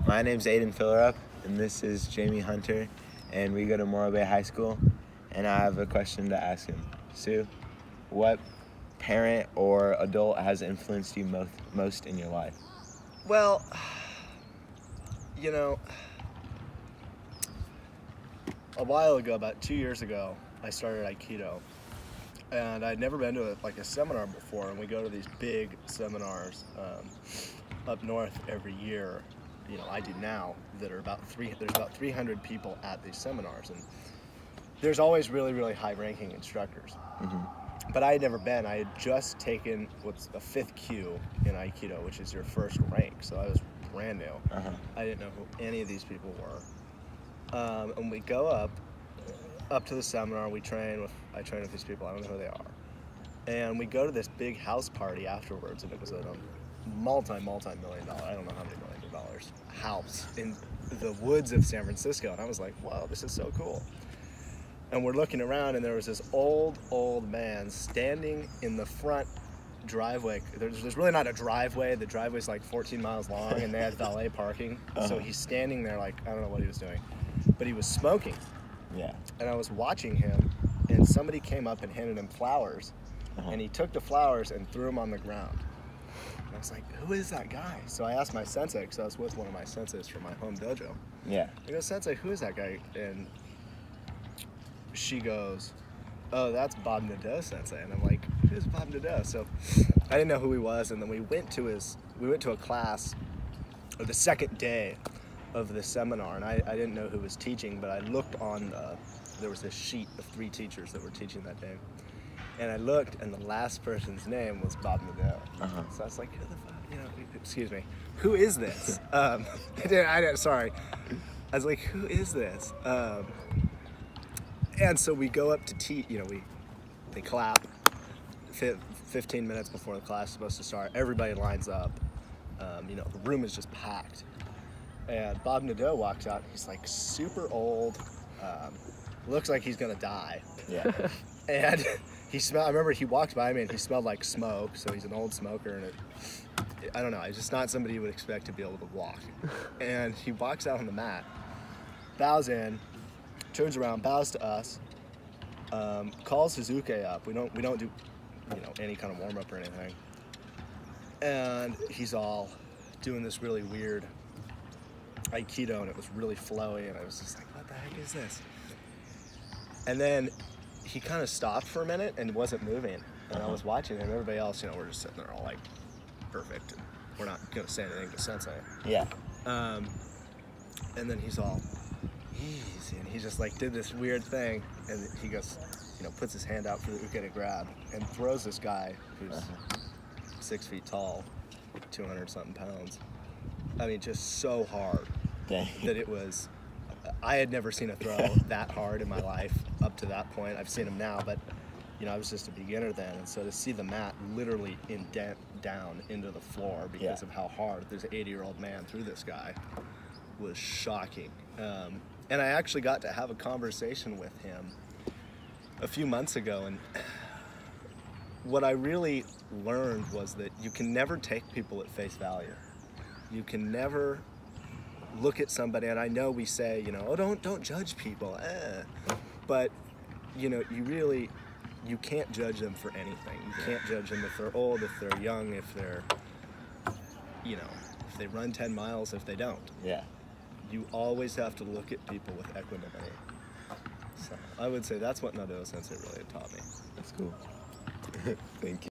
My name's Aidan Fillerup, and this is Jamie Hunter, and we go to Morro Bay High School, and I have a question to ask him. Sue, what parent or adult has influenced you most in your life? Well, a while ago, about 2 years ago, I started Aikido, and I'd never been to a seminar before. And we go to these big seminars up north every year. I do now that are there's about 300 people at these seminars, and there's always really, really high-ranking instructors. Mm-hmm. But I had never been. I had just taken what's a 5th Q in Aikido, which is your first rank. So I was brand new. Uh-huh. I didn't know who any of these people were. And we go up to the seminar. I train with these people. I don't know who they are. And we go to this big house party afterwards, and it was a multi-million dollar, I don't know how many million dollars, house in the woods of San Francisco. And I was like, wow, this is so cool. And we're looking around, and there was this old man standing in the front driveway. There's really not a driveway. The driveway's like 14 miles long, and they had valet parking. Uh-huh. So he's standing there like, I don't know what he was doing, but he was smoking. Yeah. And I was watching him, and somebody came up and handed him flowers, Uh-huh. and he took the flowers and threw them on the ground. And I was like, who is that guy? So I asked my sensei, because I was with one of my senseis from my home dojo. Yeah. I go, Sensei, who is that guy? And she goes, oh, that's Bob Nadeau, Sensei. And I'm like, who's Bob Nadeau? So I didn't know who he was, and then we went to a class, or the second day of the seminar, and I didn't know who was teaching, but I looked on there was this sheet of 3 teachers that were teaching that day. And I looked, and the last person's name was Bob Nadeau. Uh-huh. So I was like, who the fuck, excuse me, who is this? Sorry. I was like, who is this? And so we go up to teach, they clap 15 minutes before the class is supposed to start. Everybody lines up. The room is just packed. And Bob Nadeau walks out. He's like super old, looks like he's gonna die. Yeah. And I remember he walked by me and he smelled like smoke, so he's an old smoker, and I don't know, it's just not somebody you would expect to be able to walk. And he walks out on the mat, bows in, turns around, bows to us, calls Suzuki up. We don't do, any kind of warm-up or anything. And he's all doing this really weird Aikido, and it was really flowy, and I was just like, what the heck is this? And then he kind of stopped for a minute and wasn't moving, and I was watching him. Everybody else, we're just sitting there all like, perfect, and we're not gonna say anything to Sensei. Yeah. And then he's all easy, and he just like did this weird thing, and he goes, puts his hand out for the uke to grab, and throws this guy who's 6 feet tall, 200 something pounds. I mean, just so hard. Dang. That it was. I had never seen a throw that hard in my life up to that point. I've seen them now, but I was just a beginner then, and so to see the mat literally indent down into the floor because of how hard this 80-year-old man threw this guy was shocking. And I actually got to have a conversation with him a few months ago, and what I really learned was that you can never take people at face value. You can never look at somebody, and I know we say, oh, don't judge people, but you can't judge them for anything. You can't judge them if they're old, if they're young, if they're, if they run 10 miles, if they don't. Yeah. You always have to look at people with equanimity. So I would say that's what Nadeau Sensei really taught me. That's cool. Thank you.